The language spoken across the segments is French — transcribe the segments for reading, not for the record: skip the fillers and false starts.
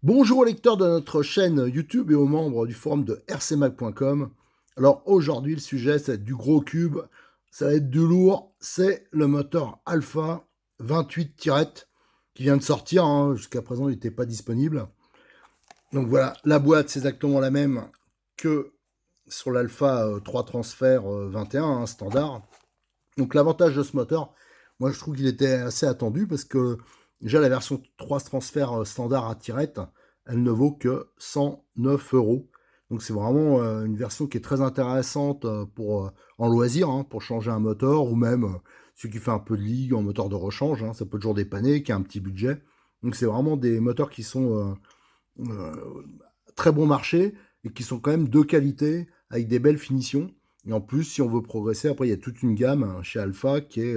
Bonjour aux lecteurs de notre chaîne YouTube et aux membres du forum de rcmac.com. Alors aujourd'hui le sujet c'est du gros cube, ça va être du lourd, c'est le moteur Alpha 28- qui vient de sortir, hein. Jusqu'à présent il n'était pas disponible. Donc voilà, la boîte c'est exactement la même que sur l'Alpha 3 Transfert 21, hein, standard. Donc l'avantage de ce moteur, moi je trouve qu'il était assez attendu parce que déjà la version 3 transfert standard à tirette, elle ne vaut que 109 euros. Donc c'est vraiment une version qui est très intéressante pour en loisir, hein, pour changer un moteur ou même celui qui fait un peu de ligue en moteur de rechange, hein, ça peut toujours dépanner, qui a un petit budget. Donc c'est vraiment des moteurs qui sont très bon marché et qui sont quand même de qualité avec des belles finitions. Et en plus, si on veut progresser, après, il y a toute une gamme hein, chez Alpha qui est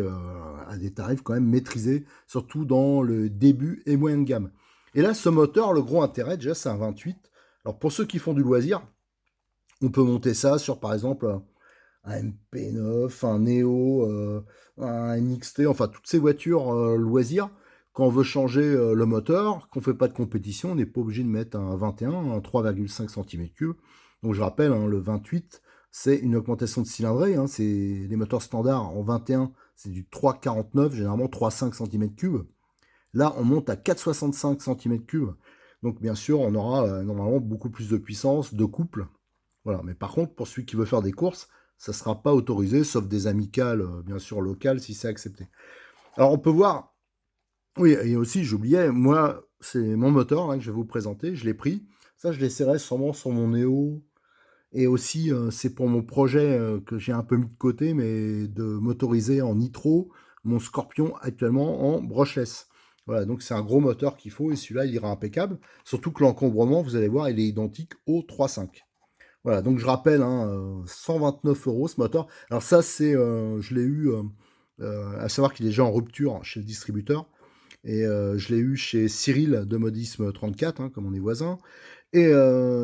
à des tarifs quand même maîtrisés, surtout dans le début et moyen de gamme. Et là, ce moteur, le gros intérêt, déjà, c'est un 28. Alors, pour ceux qui font du loisir, on peut monter ça sur, par exemple, un MP9, un Neo, un NXT, enfin, toutes ces voitures loisirs. Quand on veut changer le moteur, qu'on ne fait pas de compétition, on n'est pas obligé de mettre un 21, un 3,5 cm3. Donc je rappelle, hein, le 28, c'est une augmentation de cylindrée. Hein, c'est les moteurs standards en 21, c'est du 3,49, généralement 3,5 cm3. Là, on monte à 4,65 cm3. Donc bien sûr, on aura normalement beaucoup plus de puissance, de couple. Voilà. Mais par contre, pour celui qui veut faire des courses, ça ne sera pas autorisé, sauf des amicales, bien sûr, locales, si c'est accepté. Alors on peut voir, oui, et aussi, j'oubliais, moi, c'est mon moteur là, que je vais vous présenter, je l'ai pris. Ça, je l'essaierai sûrement sur mon Neo. Et aussi, c'est pour mon projet que j'ai un peu mis de côté, mais de motoriser en nitro mon Scorpion actuellement en brushless. Voilà, donc c'est un gros moteur qu'il faut, et celui-là, il ira impeccable. Surtout que l'encombrement, vous allez voir, il est identique au 3.5. Voilà, donc je rappelle, hein, 129 euros ce moteur. Alors ça, c'est, je l'ai eu, à savoir qu'il est déjà en rupture chez le distributeur. Et je l'ai eu chez Cyril de Modisme 34, hein, comme on est voisins. Et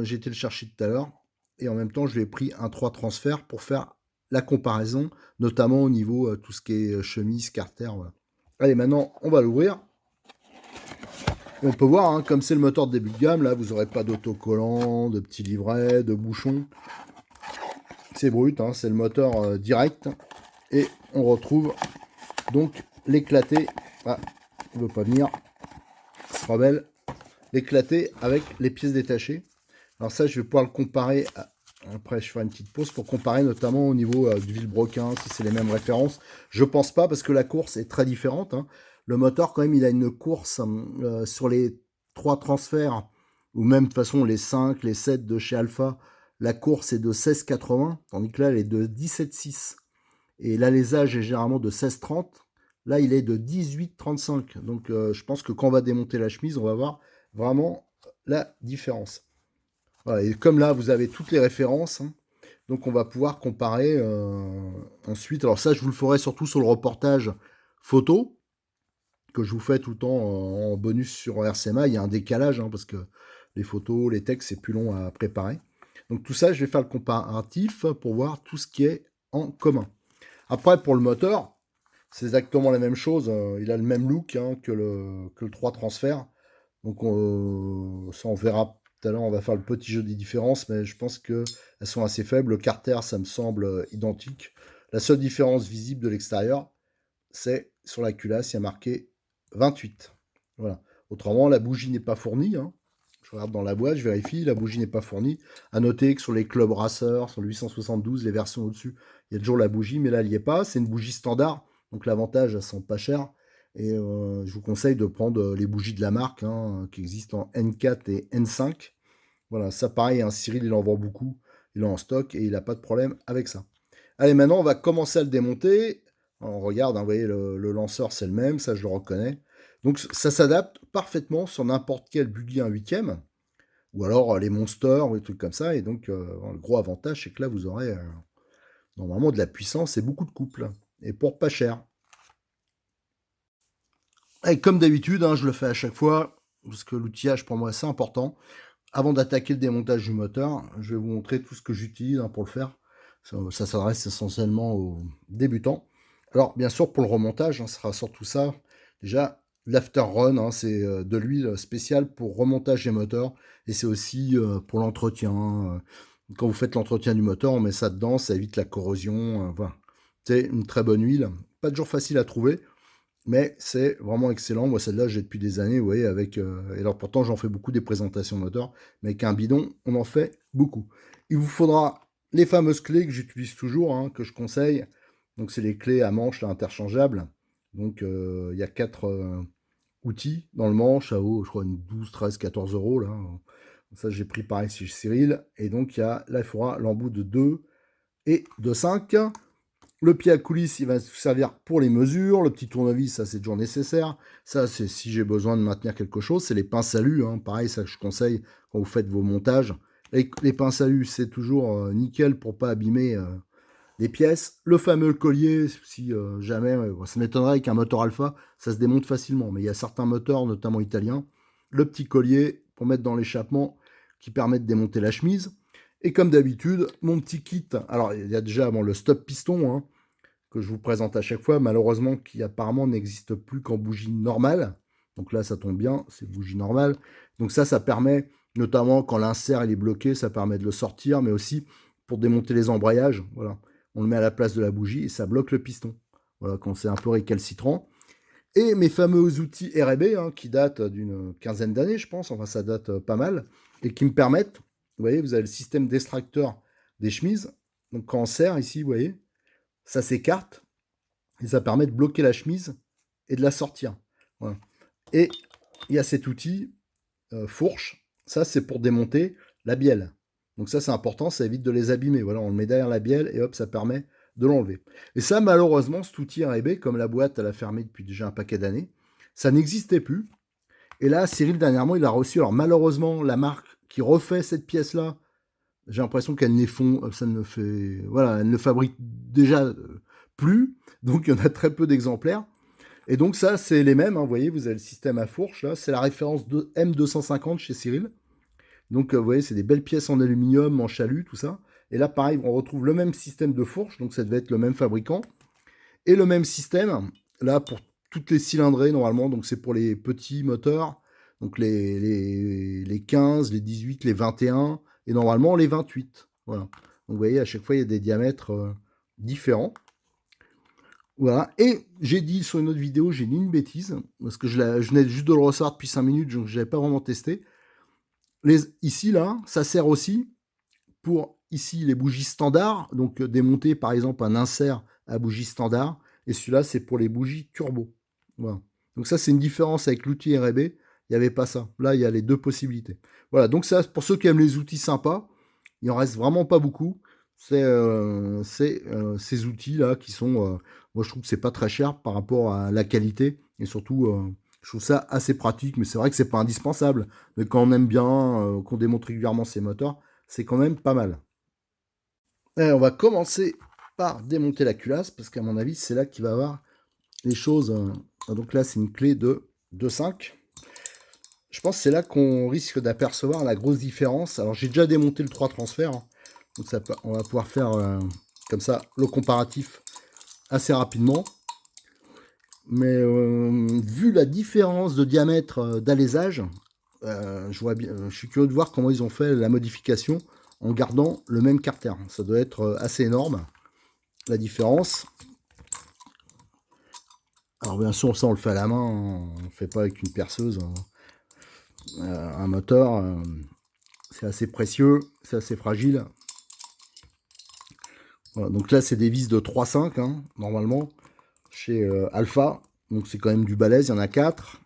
j'ai été le chercher tout à l'heure. Et en même temps, je lui ai pris un 3 transfert pour faire la comparaison, notamment au niveau tout ce qui est chemise, carter. Voilà. Allez, maintenant, on va l'ouvrir. Et on peut voir, hein, comme c'est le moteur de début de gamme, là, vous n'aurez pas d'autocollant, de petits livrets, de bouchons. C'est brut, hein, c'est le moteur direct. Et on retrouve donc l'éclaté. Ah, il ne veut pas venir. Ce sera belle. L'éclaté avec les pièces détachées. Alors ça, je vais pouvoir le comparer. Après, je ferai une petite pause pour comparer notamment au niveau du Villebrequin, si c'est les mêmes références. Je pense pas parce que la course est très différente. Hein. Le moteur, quand même, il a une course sur les 3 transferts, ou même de toute façon les 5, les 7 de chez Alpha. La course est de 16,80, tandis que là, elle est de 17,6. Et l'alésage est généralement de 16,30. Là, il est de 18,35. Donc, je pense que quand on va démonter la chemise, on va voir vraiment la différence. Voilà, et comme là, vous avez toutes les références, hein, donc on va pouvoir comparer ensuite. Alors ça, je vous le ferai surtout sur le reportage photo que je vous fais tout le temps en bonus sur RCMA. Il y a un décalage hein, parce que les photos, les textes, c'est plus long à préparer. Donc tout ça, je vais faire le comparatif pour voir tout ce qui est en commun. Après, pour le moteur, c'est exactement la même chose. Il a le même look hein, que le 3 transfert. Donc ça, on verra tout à l'heure. On va faire le petit jeu des différences, mais je pense qu'elles sont assez faibles. Le carter, ça me semble identique. La seule différence visible de l'extérieur, c'est sur la culasse, il y a marqué 28. Voilà. Autrement, la bougie n'est pas fournie. Hein. Je regarde dans la boîte, je vérifie, la bougie n'est pas fournie. À noter que sur les Club Racer, sur le 872, les versions au-dessus, il y a toujours la bougie, mais là, il n'y est pas. C'est une bougie standard, donc l'avantage, elles sont pas chères. Et je vous conseille de prendre les bougies de la marque, hein, qui existent en N4 et N5. Voilà, ça pareil, hein, Cyril, il en vend beaucoup, il est en stock et il n'a pas de problème avec ça. Allez, maintenant, on va commencer à le démonter. On regarde, hein, vous voyez, le lanceur, c'est le même, ça, je le reconnais. Donc, ça s'adapte parfaitement sur n'importe quel buggy 1/8. ou alors les Monsters, ou des trucs comme ça. Et donc, le gros avantage, c'est que là, vous aurez normalement de la puissance et beaucoup de couple. Et pour pas cher. Et comme d'habitude, hein, je le fais à chaque fois, parce que l'outillage pour moi c'est important. Avant d'attaquer le démontage du moteur, je vais vous montrer tout ce que j'utilise pour le faire. Ça s'adresse essentiellement aux débutants. Alors bien sûr pour le remontage, ce sera surtout ça. Déjà l'after-run, c'est de l'huile spéciale pour remontage des moteurs. Et c'est aussi pour l'entretien. Quand vous faites l'entretien du moteur, on met ça dedans, ça évite la corrosion. Voilà. C'est une très bonne huile. Pas toujours facile à trouver. Mais c'est vraiment excellent. Moi, celle-là, j'ai depuis des années, vous voyez, avec... et alors, pourtant, j'en fais beaucoup des présentations moteurs, mais avec un bidon, on en fait beaucoup. Il vous faudra les fameuses clés que j'utilise toujours, que je conseille. Donc, c'est les clés à manche, là, interchangeables. Donc, il y a 4 outils dans le manche. Ça vaut, je crois, une 12, 13, 14 euros, là. Ça, j'ai pris pareil chez Cyril. Et donc, là, il faudra l'embout de 2 et de 5. Le pied à coulisse, il va servir pour les mesures. Le petit tournevis, ça, c'est toujours nécessaire. Ça, c'est si j'ai besoin de maintenir quelque chose. C'est les pinces à lu, pareil, ça que je conseille quand vous faites vos montages. Les pinces à lu, c'est toujours nickel pour pas abîmer les pièces. Le fameux collier, si jamais, ça m'étonnerait qu'un moteur alpha, ça se démonte facilement. Mais il y a certains moteurs, notamment italiens, le petit collier pour mettre dans l'échappement qui permet de démonter la chemise. Et comme d'habitude, mon petit kit. Alors, il y a déjà le stop piston, que je vous présente à chaque fois, malheureusement, qui apparemment n'existe plus qu'en bougie normale. Donc là, ça tombe bien, c'est bougie normale. Donc ça permet, notamment quand l'insert il est bloqué, ça permet de le sortir, mais aussi pour démonter les embrayages. Voilà, on le met à la place de la bougie et ça bloque le piston. Voilà, quand c'est un peu récalcitrant. Et mes fameux outils R&B, qui datent d'une quinzaine d'années, je pense, enfin ça date pas mal, et qui me permettent, vous voyez, vous avez le système d'extracteur des chemises. Donc quand on serre ici, vous voyez, ça s'écarte et ça permet de bloquer la chemise et de la sortir. Voilà. Et il y a cet outil fourche. Ça, c'est pour démonter la bielle. Donc ça, c'est important, ça évite de les abîmer. Voilà, on le met derrière la bielle et hop, ça permet de l'enlever. Et ça, malheureusement, cet outil R&B, comme la boîte, elle a fermé depuis déjà un paquet d'années, ça n'existait plus. Et là, Cyril, dernièrement, il a reçu, alors malheureusement, la marque qui refait cette pièce-là, j'ai l'impression qu'elle ça ne fait, voilà, elle ne fabrique déjà plus, donc il y en a très peu d'exemplaires. Et donc ça, c'est les mêmes, vous voyez, vous avez le système à fourche, là, c'est la référence de M250 chez Cyril. Donc vous voyez, c'est des belles pièces en aluminium, en chalut, tout ça. Et là, pareil, on retrouve le même système de fourche, donc ça devait être le même fabricant. Et le même système, là, pour toutes les cylindrées, normalement, donc c'est pour les petits moteurs, donc les 15, les 18, les 21, et normalement les 28. Voilà. Donc vous voyez, à chaque fois, il y a des diamètres différents. Voilà. Et j'ai dit sur une autre vidéo, j'ai dit une bêtise, parce que je venais juste de le recevoir depuis 5 minutes, donc je n'avais pas vraiment testé. Ici, là, ça sert aussi pour, ici, les bougies standards, donc démonter, par exemple, un insert à bougie standard, et celui-là, c'est pour les bougies turbo. Voilà. Donc ça, c'est une différence avec l'outil R&B, il n'y avait pas ça. Là, il y a les deux possibilités. Voilà, donc ça, pour ceux qui aiment les outils sympas, il en reste vraiment pas beaucoup. C'est ces outils-là qui sont... moi, je trouve que c'est pas très cher par rapport à la qualité. Et surtout, je trouve ça assez pratique. Mais c'est vrai que c'est pas indispensable. Mais quand on aime bien, qu'on démonte régulièrement ses moteurs, c'est quand même pas mal. Et on va commencer par démonter la culasse. Parce qu'à mon avis, c'est là qu'il va y avoir les choses... donc là, c'est une clé de 2,5. Je pense que c'est là qu'on risque d'apercevoir la grosse différence. Alors, j'ai déjà démonté le 3 transferts. Donc, on va pouvoir faire comme ça le comparatif assez rapidement. Mais vu la différence de diamètre d'alésage, je suis curieux de voir comment ils ont fait la modification en gardant le même carter. Ça doit être assez énorme, la différence. Alors bien sûr, ça on le fait à la main, on ne le fait pas avec une perceuse. Un moteur, c'est assez précieux, c'est assez fragile. Voilà, donc là, c'est des vis de 3,5, normalement, chez Alpha. Donc c'est quand même du balèze, il y en a 4.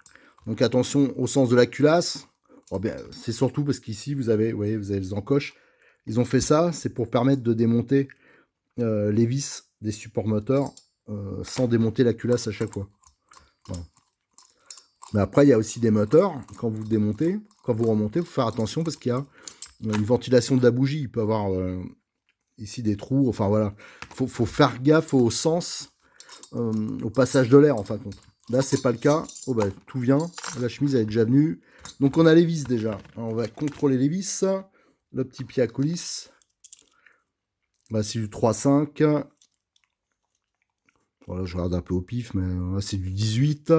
Donc attention au sens de la culasse. Oh, c'est surtout parce qu'ici, vous avez les encoches. Ils ont fait ça, c'est pour permettre de démonter les vis des supports moteurs sans démonter la culasse à chaque fois. Voilà. Mais après, il y a aussi des moteurs, quand vous démontez, quand vous remontez, il faut faire attention parce qu'il y a une ventilation de la bougie. Il peut y avoir ici des trous. Enfin voilà, faut faire gaffe au sens, au passage de l'air en fin de compte. Là, c'est pas le cas. Oh bah tout vient. La chemise elle est déjà venue. Donc on a les vis déjà. Alors, on va contrôler les vis. Le petit pied à coulisse. Bah, c'est du 3,5. Voilà, je regarde un peu au pif, mais là, c'est du 18.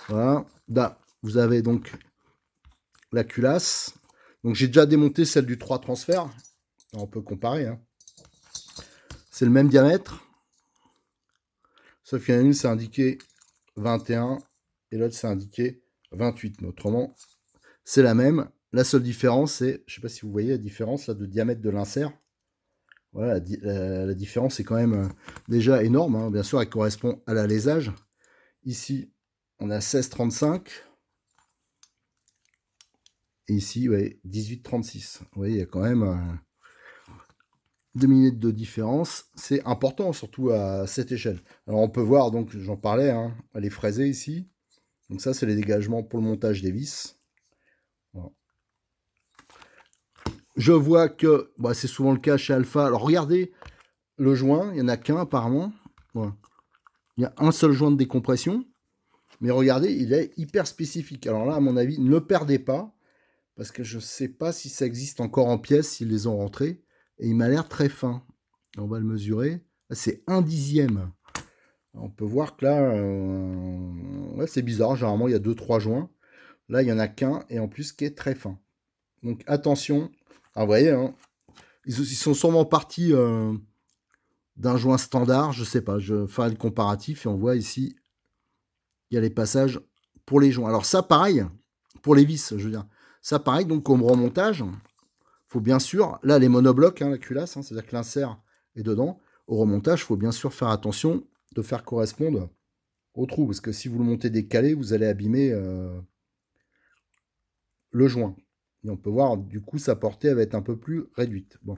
Voilà. Là, vous avez donc la culasse. Donc j'ai déjà démonté celle du 3 transfert. On peut comparer. Hein. C'est le même diamètre. Sauf qu'il y en a une, c'est indiqué 21 et l'autre, c'est indiqué 28. Mais autrement, c'est la même. La seule différence, c'est, je ne sais pas si vous voyez la différence là, de diamètre de l'insert. Voilà, la différence est quand même déjà énorme. Hein. Bien sûr, elle correspond à l'alésage. Ici, on a 16,35. Et ici, ouais, 18,36. Vous voyez, il y a quand même 2 minutes de différence. C'est important, surtout à cette échelle. Alors, on peut voir, donc, j'en parlais, hein, elle est fraisée ici. Donc ça, c'est les dégagements pour le montage des vis. Voilà. Je vois que bah, c'est souvent le cas chez Alpha. Alors, regardez le joint. Il n'y en a qu'un, apparemment. Voilà. Il y a un seul joint de décompression. Mais regardez, il est hyper spécifique. Alors là, à mon avis, ne le perdez pas. Parce que je ne sais pas si ça existe encore en pièces, s'ils les ont rentrés. Et il m'a l'air très fin. On va le mesurer. C'est 1/10. On peut voir que là, ouais, c'est bizarre. Généralement, il y a 2-3 joints. Là, il n'y en a qu'un. Et en plus, qui est très fin. Donc, attention. Alors, vous voyez, hein, ils sont sûrement partis d'un joint standard. Je ne sais pas. Je ferai le comparatif. Et on voit ici, il y a les passages pour les joints. Alors, ça, pareil. Pour les vis, je veux dire. Ça, pareil. Donc, comme remontage, faut bien sûr, là les monoblocs, hein, la culasse, hein, c'est-à-dire que l'insert est dedans. Au remontage, il faut bien sûr faire attention de faire correspondre au trou, parce que si vous le montez décalé, vous allez abîmer le joint. Et on peut voir, du coup, sa portée va être un peu plus réduite. Bon,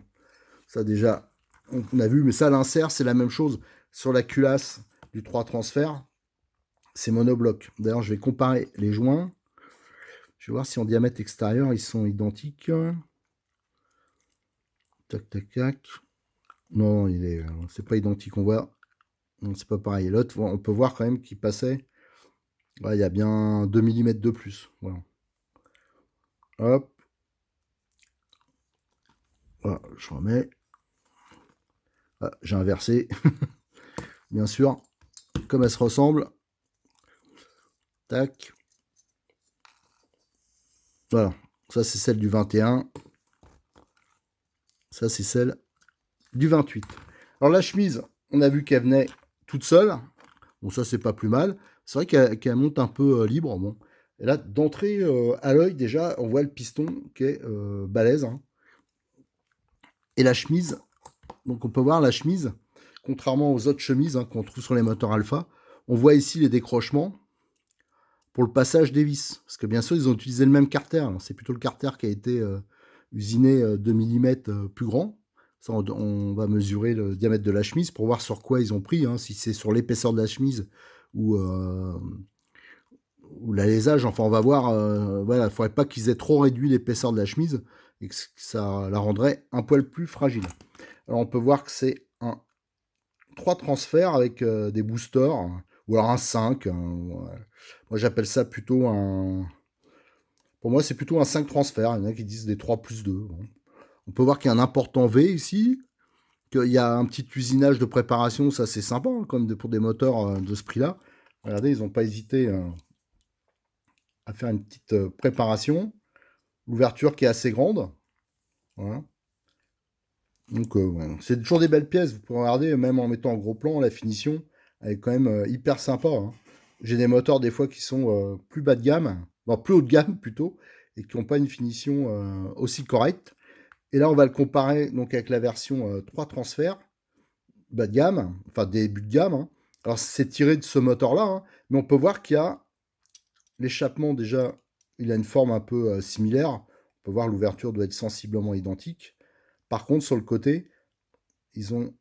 ça déjà, on a vu, mais ça, l'insert, c'est la même chose sur la culasse du 3 transfert. C'est monobloc. D'ailleurs, je vais comparer les joints. Je vais voir si en diamètre extérieur, ils sont identiques. Tac, tac, tac. Non, c'est pas identique. On voit, non, c'est pas pareil. L'autre, on peut voir quand même qu'il passait. Ouais, il y a bien 2 mm de plus. Voilà. Hop. Voilà, je remets. Ah, j'ai inversé. Bien sûr. Comme elles se ressemblent. Tac. Voilà. Ça, c'est celle du 21. Ça, c'est celle du 28. Alors, la chemise, on a vu qu'elle venait toute seule. Bon, ça, c'est pas plus mal. C'est vrai qu'elle monte un peu libre. Bon. Et là, d'entrée à l'œil, déjà, on voit le piston qui est balèze. Hein. Et la chemise, donc on peut voir la chemise, contrairement aux autres chemises hein, qu'on trouve sur les moteurs Alpha, on voit ici les décrochements pour le passage des vis. Parce que bien sûr, ils ont utilisé le même carter. C'est plutôt le carter qui a été usiné 2 mm plus grand. Ça, on va mesurer le diamètre de la chemise pour voir sur quoi ils ont pris. Hein, si c'est sur l'épaisseur de la chemise ou l'alésage. Enfin, on va voir. Voilà, il ne faudrait pas qu'ils aient trop réduit l'épaisseur de la chemise et que ça la rendrait un poil plus fragile. Alors, on peut voir que c'est un 3 transferts avec des boosters, ou alors un 5. Moi, j'appelle ça plutôt un... Pour moi, c'est plutôt un 5 transferts. Il y en a qui disent des 3+2. Bon. On peut voir qu'il y a un important V ici, qu'il y a un petit usinage de préparation. Ça, c'est sympa, hein, comme pour des moteurs de ce prix-là. Regardez, ils n'ont pas hésité à faire une petite préparation. L'ouverture qui est assez grande. Voilà. Donc, ouais. C'est toujours des belles pièces. Vous pouvez regarder, même en mettant en gros plan, la finition, elle est quand même hyper sympa. Hein. J'ai des moteurs des fois qui sont plus bas de gamme, bon, plus haut de gamme plutôt, et qui n'ont pas une finition aussi correcte. Et là, on va le comparer donc avec la version 3 transferts, bas de gamme, enfin début de gamme. Hein. Alors, c'est tiré de ce moteur-là, hein, mais on peut voir qu'il y a l'échappement déjà, il a une forme un peu similaire. On peut voir l'ouverture doit être sensiblement identique. Par contre, sur le côté, ils ont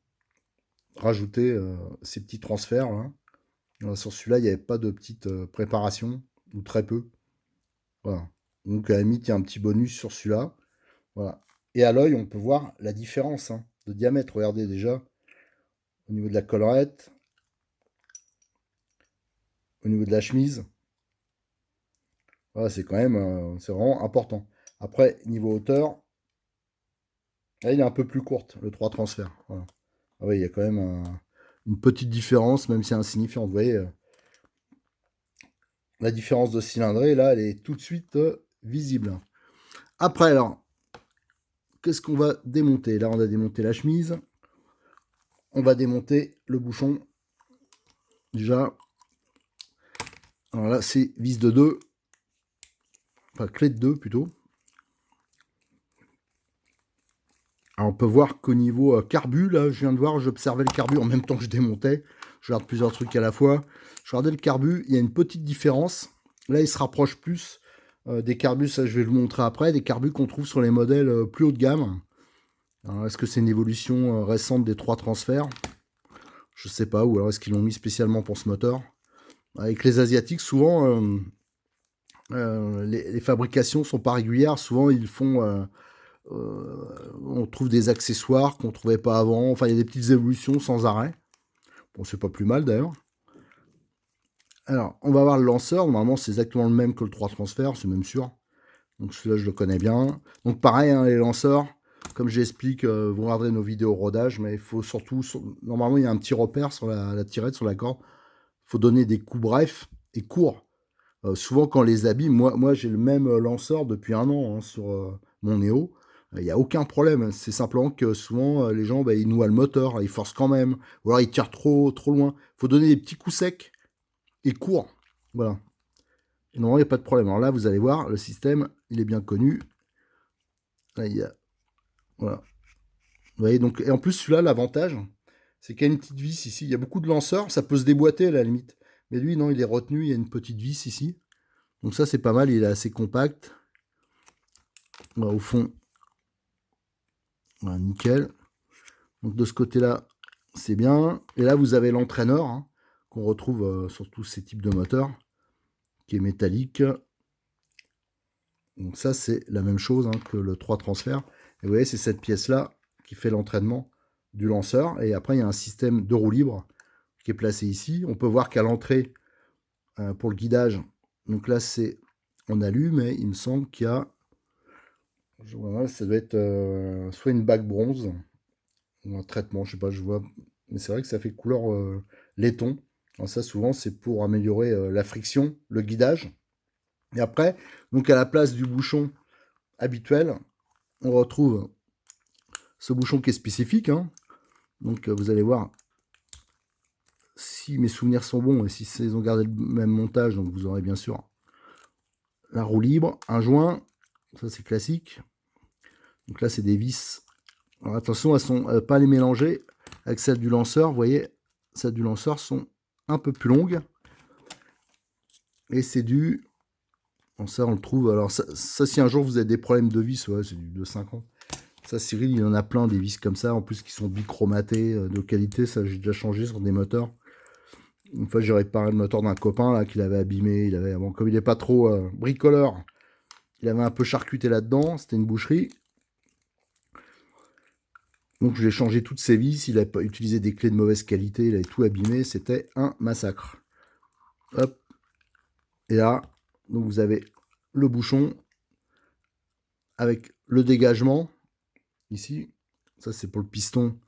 rajouté ces petits transferts. Là. Sur celui-là, il n'y avait pas de petite préparation, ou très peu. Voilà. Donc à la limite, il y a un petit bonus sur celui-là. Voilà. Et à l'œil, on peut voir la différence hein, de diamètre. Regardez déjà, au niveau de la collerette, au niveau de la chemise. Voilà, c'est quand même, c'est vraiment important. Après, niveau hauteur, là, il est un peu plus courte, le 3 transfert. Voilà. Ah oui, il y a quand même une petite différence, même si insignifiante. Vous voyez, la différence de cylindrée, là, elle est tout de suite visible. Après, alors, qu'est-ce qu'on va démonter? Là, on a démonté la chemise. On va démonter le bouchon. Déjà, alors là, c'est vis de 2. Enfin, clé de 2 plutôt. Alors, on peut voir qu'au niveau carbu, là, je viens de voir, j'observais le carbu en même temps que je démontais. Je regarde plusieurs trucs à la fois. Je regardais le carbu, il y a une petite différence. Là, il se rapproche plus des carbus, ça je vais le montrer après, des carbus qu'on trouve sur les modèles plus haut de gamme. Est-ce que c'est une évolution récente des 3 transferts? Je sais pas, ou alors est-ce qu'ils l'ont mis spécialement pour ce moteur? Avec les Asiatiques, souvent, les fabrications sont pas régulières. Souvent, ils font... on trouve des accessoires qu'on trouvait pas avant. Enfin, il y a des petites évolutions sans arrêt. Bon, c'est pas plus mal d'ailleurs. Alors, on va voir le lanceur. Normalement, c'est exactement le même que le 3 transfert, c'est même sûr. Donc celui-là, je le connais bien. Donc pareil, hein, les lanceurs, comme j'explique, vous regarderez nos vidéos rodage, mais il faut surtout... Normalement, il y a un petit repère sur la tirette, sur la corde. Il faut donner des coups brefs et courts. Souvent, quand les abîme, moi j'ai le même lanceur depuis 1 an hein, sur mon Neo. Il n'y a aucun problème. C'est simplement que souvent, les gens, bah, ils nouent le moteur, ils forcent quand même. Ou alors, ils tirent trop loin. Il faut donner des petits coups secs et courts. Voilà. Et normalement, il n'y a pas de problème. Alors là, vous allez voir, le système, il est bien connu. Là, il y a... Voilà. Vous voyez, donc... Et en plus, celui-là, l'avantage, c'est qu'il y a une petite vis ici. Il y a beaucoup de lanceurs, ça peut se déboîter à la limite. Mais lui, non, il est retenu, il y a une petite vis ici. Donc ça, c'est pas mal, il est assez compact. Voilà, au fond, voilà, nickel. Donc de ce côté-là, c'est bien. Et là, vous avez l'entraîneur, hein, qu'on retrouve sur tous ces types de moteurs, qui est métallique. Donc ça, c'est la même chose hein, que le 3 transfert. Et vous voyez, c'est cette pièce-là qui fait l'entraînement du lanceur. Et après, il y a un système de roue libre qui est placé ici. On peut voir qu'à l'entrée, pour le guidage, donc là, c'est on allume, et il me semble qu'il y a... Voilà, ça doit être soit une bague bronze, ou un traitement, je sais pas, je vois. Mais c'est vrai que ça fait couleur laiton. Alors ça, souvent, c'est pour améliorer la friction, le guidage. Et après, donc à la place du bouchon habituel, on retrouve ce bouchon qui est spécifique. Hein. Donc vous allez voir, si mes souvenirs sont bons et si ils ont gardé le même montage, donc vous aurez bien sûr la roue libre, un joint, ça c'est classique. Donc là, c'est des vis. Alors attention, elles sont pas les mélanger avec celles du lanceur. Vous voyez, celles du lanceur sont un peu plus longues. Et c'est du... Bon, ça, on le trouve. Alors ça, si un jour vous avez des problèmes de vis, ouais, c'est du 2,50. Ça, Cyril, il en a plein des vis comme ça. En plus, qui sont bichromatées, de qualité. Ça, j'ai déjà changé sur des moteurs. Une fois, j'ai réparé le moteur d'un copain là qu'il avait abîmé. Il avait, bon, comme il n'est pas trop bricoleur, il avait un peu charcuté là-dedans. C'était une boucherie. Donc je lui ai changé toutes ses vis, il a pas utilisé des clés de mauvaise qualité, il avait tout abîmé, c'était un massacre. Hop. Et là, donc vous avez le bouchon avec le dégagement ici. Ça c'est pour le piston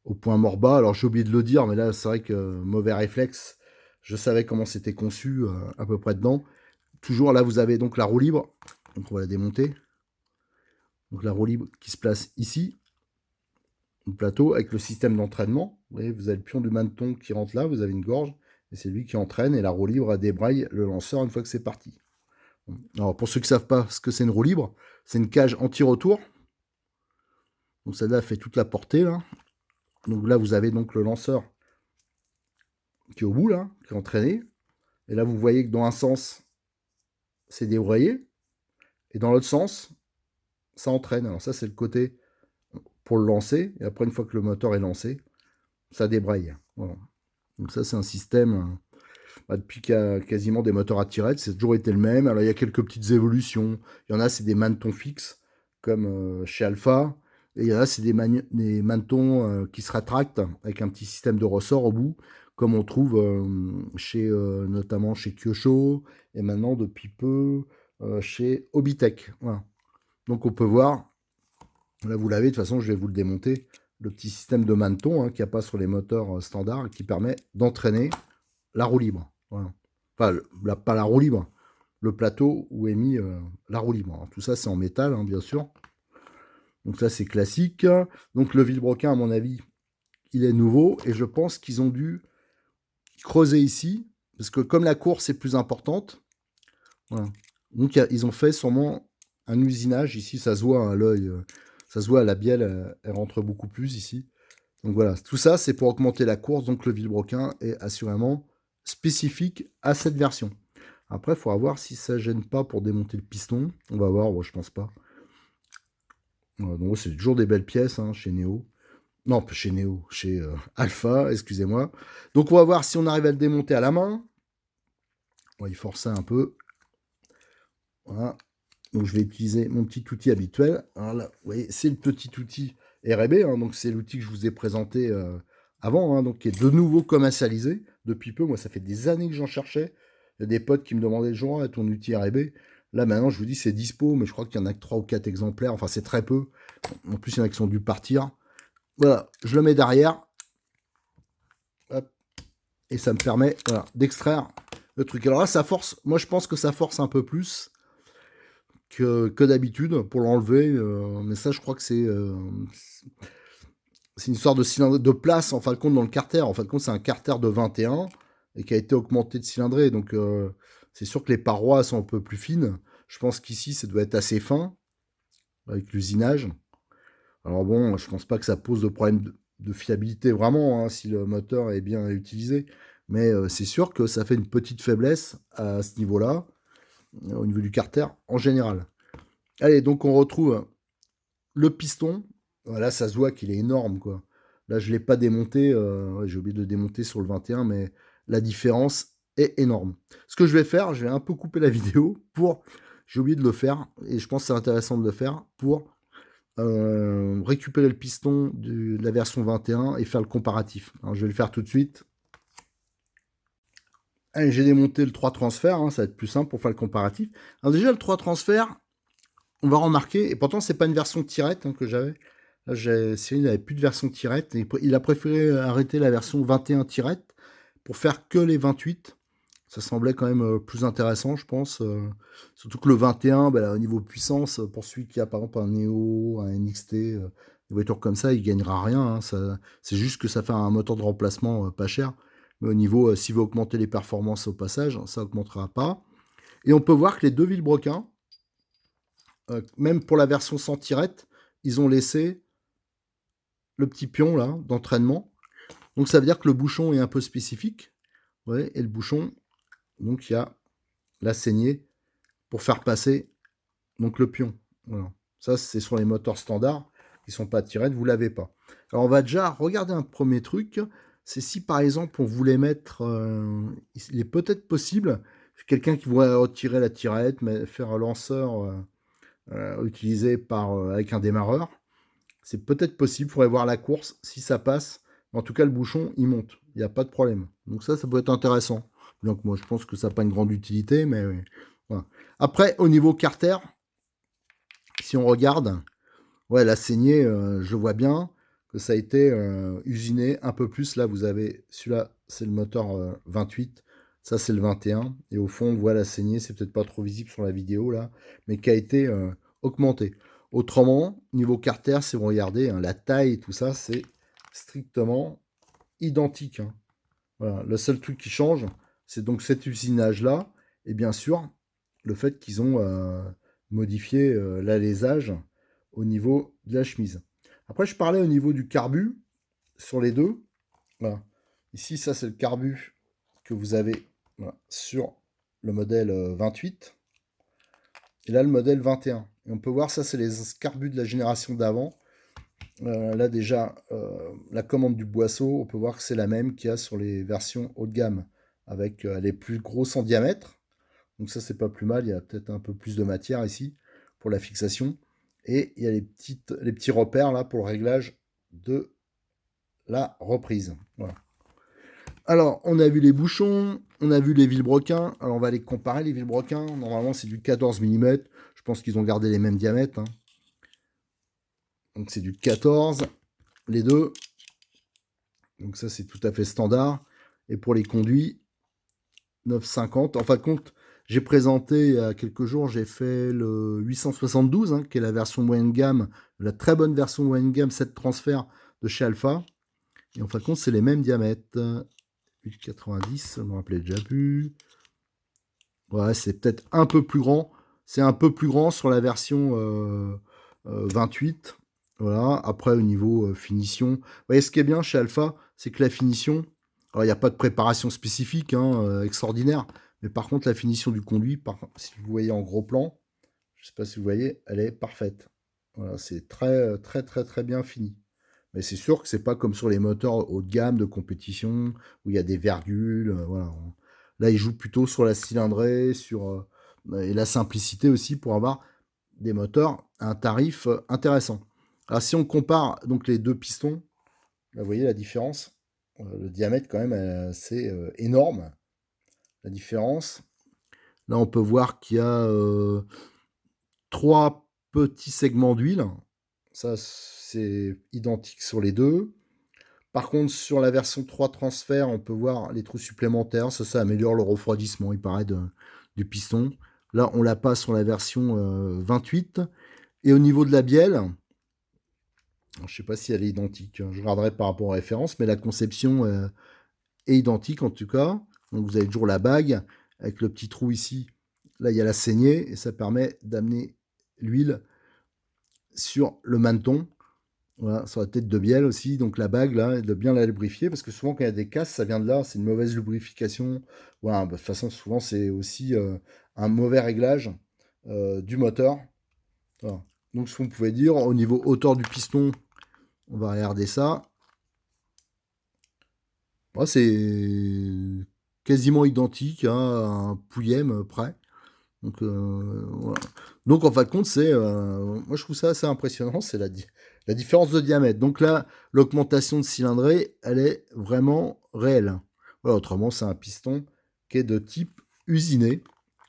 au point mort bas. Alors j'ai oublié de le dire, mais là c'est vrai que mauvais réflexe. Je savais comment c'était conçu à peu près dedans. Toujours là vous avez donc la roue libre. Donc on va la démonter. Donc la roue libre qui se place ici. Le plateau avec le système d'entraînement. Vous voyez, vous avez le pion du maneton qui rentre là, vous avez une gorge, et c'est lui qui entraîne, et la roue libre débraille le lanceur une fois que c'est parti. Alors pour ceux qui ne savent pas ce que c'est une roue libre, c'est une cage anti-retour. Donc celle-là fait toute la portée là. Donc là vous avez donc le lanceur qui est au bout là, qui est entraîné. Et là vous voyez que dans un sens c'est débrayé, et dans l'autre sens ça entraîne. Alors ça c'est le côté pour le lancer, et après une fois que le moteur est lancé, ça débraye. Voilà. Donc ça c'est un système Depuis qu'il y a quasiment des moteurs à tirette, c'est toujours été le même. Alors il y a quelques petites évolutions. Il y en a, c'est des manetons fixes, comme chez Alpha. Et il y en a, c'est des manetons qui se rétractent avec un petit système de ressort au bout, comme on trouve notamment chez Kyosho, et maintenant depuis peu chez Obitech. Voilà. Donc on peut voir, là vous l'avez, de toute façon je vais vous le démonter, le petit système de maneton qu'il n'y a pas sur les moteurs standards qui permet d'entraîner la roue libre. Voilà. Enfin, pas la roue libre, le plateau où est mis la roue libre. Alors, tout ça, c'est en métal, bien sûr. Donc ça, c'est classique. Donc le vilebrequin, à mon avis, il est nouveau. Et je pense qu'ils ont dû creuser ici. Parce que comme la course est plus importante, voilà. Donc ils ont fait sûrement un usinage. Ici, ça se voit à l'œil. Ça se voit, la bielle, elle rentre beaucoup plus ici. Donc voilà, tout ça, c'est pour augmenter la course. Donc le vilebrequin est assurément spécifique à cette version. Après, il faudra voir si ça gêne pas pour démonter le piston. On va voir, bon, je pense pas. Donc c'est toujours des belles pièces chez Neo. Non, pas chez Neo, chez Alpha, excusez-moi. Donc on va voir si on arrive à le démonter à la main. On va y forcer un peu. Voilà. Donc je vais utiliser mon petit outil habituel. Alors là, vous voyez, c'est le petit outil R&B, donc c'est l'outil que je vous ai présenté avant, donc qui est de nouveau commercialisé depuis peu. Moi, ça fait des années que j'en cherchais. Il y a des potes qui me demandaient, genre, ton outil R&B. Là, maintenant, je vous dis, c'est dispo, mais je crois qu'il y en a que 3 ou 4 exemplaires. Enfin, c'est très peu. En plus, il y en a qui sont dû partir. Voilà, je le mets derrière. Hop, et ça me permet d'extraire le truc. Alors là, ça force. Moi, je pense que ça force un peu plus que d'habitude pour l'enlever. Mais ça, je crois que c'est une histoire de cylindrée, de place, en fin de compte, dans le carter. En fin de compte, c'est un carter de 21 et qui a été augmenté de cylindrée. Donc, c'est sûr que les parois sont un peu plus fines. Je pense qu'ici, ça doit être assez fin avec l'usinage. Alors bon, je pense pas que ça pose de problème de fiabilité vraiment, si le moteur est bien utilisé. Mais c'est sûr que ça fait une petite faiblesse à ce niveau-là, au niveau du carter en général. Allez, donc on retrouve le piston. Voilà, ça se voit qu'il est énorme, quoi. Là, je ne l'ai pas démonté. J'ai oublié de le démonter sur le 21, mais la différence est énorme. Ce que je vais faire, je vais un peu couper la vidéo pour... J'ai oublié de le faire, et je pense que c'est intéressant de le faire, pour récupérer le piston de la version 21 et faire le comparatif. Alors, je vais le faire tout de suite. Allez, j'ai démonté le 3 transfert, ça va être plus simple pour faire le comparatif. Alors déjà, le 3 transfert, on va remarquer, et pourtant, c'est pas une version tirette que j'avais. Là, Cyril n'avait plus de version tirette, et il a préféré arrêter la version 21 tirette pour faire que les 28. Ça semblait quand même plus intéressant, je pense. Surtout que le 21, au niveau puissance, pour celui qui a par exemple un Neo, un NXT, des voitures comme ça, il gagnera rien. C'est juste que ça fait un moteur de remplacement pas cher. Mais au niveau, s'il veut augmenter les performances au passage, ça augmentera pas. Et on peut voir que les deux vilebrequins, même pour la version sans tirette, ils ont laissé le petit pion là d'entraînement. Donc ça veut dire que le bouchon est un peu spécifique. Ouais, et le bouchon, donc il y a la saignée pour faire passer donc le pion. Voilà. Ça, c'est sur les moteurs standards qui sont pas tirés, vous l'avez pas. Alors on va déjà regarder un premier truc. C'est si par exemple on voulait mettre, il est peut-être possible, quelqu'un qui voudrait retirer la tirette, mais faire un lanceur utilisé avec un démarreur. C'est peut-être possible, il faudrait voir la course, si ça passe. En tout cas, le bouchon, il monte. Il n'y a pas de problème. Donc ça peut être intéressant. Donc moi, je pense que ça n'a pas une grande utilité, mais oui. Voilà. Après, au niveau carter, si on regarde, ouais, la saignée, je vois bien que ça a été usiné un peu plus. Là, vous avez, celui-là, c'est le moteur 28. Ça, c'est le 21. Et au fond, on voit la saignée, c'est peut-être pas trop visible sur la vidéo, là, mais qui a été augmentée. Autrement, niveau carter, si vous regardez, la taille et tout ça, c'est strictement identique. Voilà. Le seul truc qui change, c'est donc cet usinage-là, et bien sûr, le fait qu'ils ont modifié l'alésage au niveau de la chemise. Après, je parlais au niveau du carbu sur les deux. Voilà. Ici, ça, c'est le carbu que vous avez sur le modèle 28. Et là, le modèle 21. Et on peut voir, ça, c'est les carbus de la génération d'avant. Là, déjà, la commande du boisseau, on peut voir que c'est la même qu'il y a sur les versions haut de gamme. avec les plus grosses en diamètre. Donc ça, c'est pas plus mal. Il y a peut-être un peu plus de matière ici pour la fixation. Et il y a les petits repères là pour le réglage de la reprise. Voilà. Alors, on a vu les bouchons, on a vu les vilebrequins. Alors, on va les comparer, les vilebrequins. Normalement, c'est du 14 mm. Je pense qu'ils ont gardé les mêmes diamètres, hein. Donc, c'est du 14, les deux. Donc, ça, c'est tout à fait standard. Et pour les conduits, 9,50. En fin de compte, j'ai présenté il y a quelques jours, j'ai fait le 872, hein, qui est la version moyenne gamme, la très bonne version moyenne gamme 7 transferts de chez Alpha. Et en fin de compte, c'est les mêmes diamètres. 8,90, je me rappelais déjà plus. Ouais, c'est peut-être un peu plus grand. C'est un peu plus grand sur la version 28. Voilà. Après, au niveau finition, vous voyez, ce qui est bien chez Alpha, c'est que la finition, alors il n'y a pas de préparation spécifique, hein, extraordinaire, mais par contre, la finition du conduit, si vous voyez en gros plan, je ne sais pas si vous voyez, elle est parfaite. Voilà, c'est très, très, très, très bien fini. Mais c'est sûr que c'est pas comme sur les moteurs haut de gamme de compétition où il y a des virgules. Voilà. Là, il joue plutôt sur la cylindrée, et la simplicité aussi pour avoir des moteurs à un tarif intéressant. Alors, si on compare donc les deux pistons, là, vous voyez la différence. Le diamètre, quand même, c'est énorme. La différence. Là, on peut voir qu'il y a 3 petits segments d'huile. Ça, c'est identique sur les deux. Par contre, sur la version 3 transfert, on peut voir les trous supplémentaires. Ça améliore le refroidissement, il paraît, du piston. Là, on l'a pas sur la version 28. Et au niveau de la bielle, je ne sais pas si elle est identique. Je regarderai par rapport aux références, mais la conception est identique en tout cas. Donc vous avez toujours la bague avec le petit trou ici. Là, il y a la saignée et ça permet d'amener l'huile sur le maneton. Voilà, sur la tête de bielle aussi, donc la bague là, de bien la lubrifier, parce que souvent quand il y a des casses, ça vient de là, c'est une mauvaise lubrification. Voilà, bah, de toute façon, souvent c'est aussi un mauvais réglage du moteur. Voilà. Donc ce qu'on pouvait dire, au niveau hauteur du piston, on va regarder ça. Ouais, c'est quasiment identique à un Pouillem près. Donc, voilà. Donc en fin de compte, moi je trouve ça assez impressionnant, c'est la différence de diamètre. Donc là, l'augmentation de cylindrée, elle est vraiment réelle. Voilà, autrement, c'est un piston qui est de type usiné.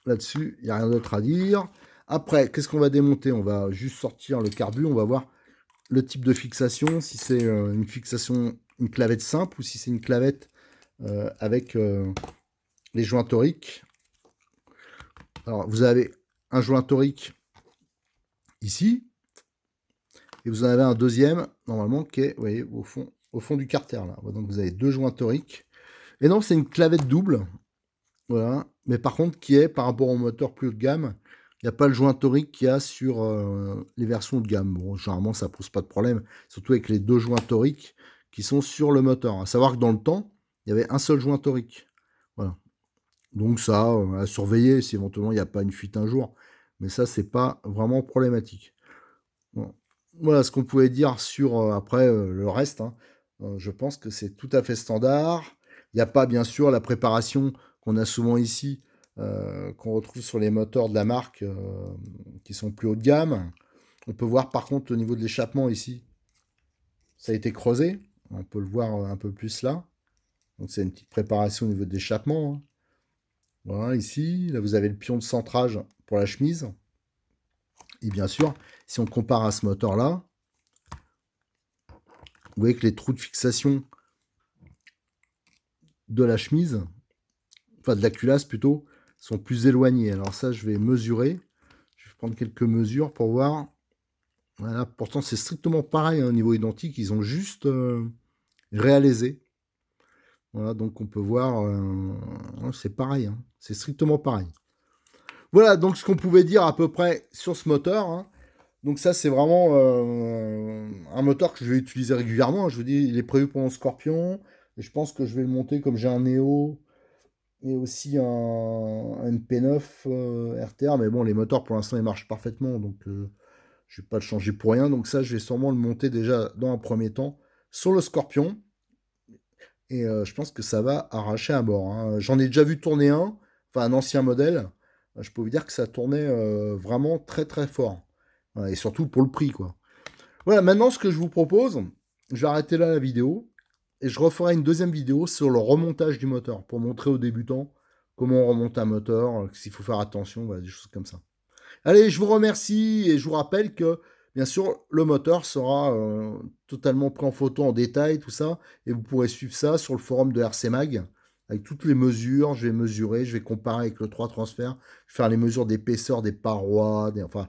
Là-dessus, il n'y a rien d'autre à dire. Après, qu'est-ce qu'on va démonter? On va juste sortir le carbu, on va voir le type de fixation, si c'est une fixation, une clavette simple ou si c'est une clavette avec les joints toriques. Alors, vous avez un joint torique ici, et vous en avez un deuxième, normalement, qui est, vous voyez, au fond du carter, là. Donc, vous avez deux joints toriques. Et non, c'est une clavette double, voilà. Mais par contre, qui est, par rapport au moteur plus haut de gamme, il n'y a pas le joint torique qu'il y a sur les versions de gamme. Bon, généralement, ça pose pas de problème, surtout avec les deux joints toriques qui sont sur le moteur. À savoir que dans le temps, il y avait un seul joint torique. Voilà. Donc ça, à surveiller si éventuellement il n'y a pas une fuite un jour. Mais ça, c'est pas vraiment problématique. Bon. Voilà ce qu'on pouvait dire sur après le reste, hein. Je pense que c'est tout à fait standard. Il n'y a pas bien sûr la préparation qu'on a souvent ici, qu'on retrouve sur les moteurs de la marque qui sont plus haut de gamme. On peut voir par contre au niveau de l'échappement ici, ça a été creusé. On peut le voir un peu plus là. Donc c'est une petite préparation au niveau de l'échappement, hein. Voilà, ici, là vous avez le pion de centrage pour la chemise. Et bien sûr, si on compare à ce moteur-là, vous voyez que les trous de fixation de la chemise, enfin de la culasse plutôt, sont plus éloignés. Alors ça, je vais mesurer. Je vais prendre quelques mesures pour voir. Voilà, pourtant c'est strictement pareil, hein, au niveau identique. Ils ont juste réalisé. Voilà, donc on peut voir, c'est pareil, hein, c'est strictement pareil. Voilà, donc ce qu'on pouvait dire à peu près sur ce moteur, hein. Donc ça, c'est vraiment un moteur que je vais utiliser régulièrement. Je vous dis, il est prévu pour mon Scorpion. Et je pense que je vais le monter comme j'ai un Neo et aussi un MP9 RTR. Mais bon, les moteurs, pour l'instant, ils marchent parfaitement. Donc, je ne vais pas le changer pour rien. Donc ça, je vais sûrement le monter déjà dans un premier temps sur le Scorpion. et je pense que ça va arracher à mort, hein. J'en ai déjà vu tourner un, enfin un ancien modèle. Je peux vous dire que ça tournait vraiment très très fort. Ouais, et surtout pour le prix, quoi. Voilà, maintenant ce que je vous propose, je vais arrêter là la vidéo et je referai une deuxième vidéo sur le remontage du moteur pour montrer aux débutants comment on remonte un moteur, s'il faut faire attention, voilà, des choses comme ça. Allez, je vous remercie et je vous rappelle que, bien sûr, le moteur sera totalement pris en photo en détail, tout ça, et vous pourrez suivre ça sur le forum de RC Mag, avec toutes les mesures. Je vais mesurer, je vais comparer avec le 3 transfert, je vais faire les mesures d'épaisseur des parois, enfin,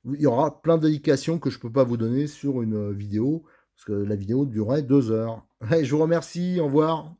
il y aura plein d'indications que je ne peux pas vous donner sur une vidéo, parce que la vidéo durerait 2 heures. Allez, je vous remercie, au revoir.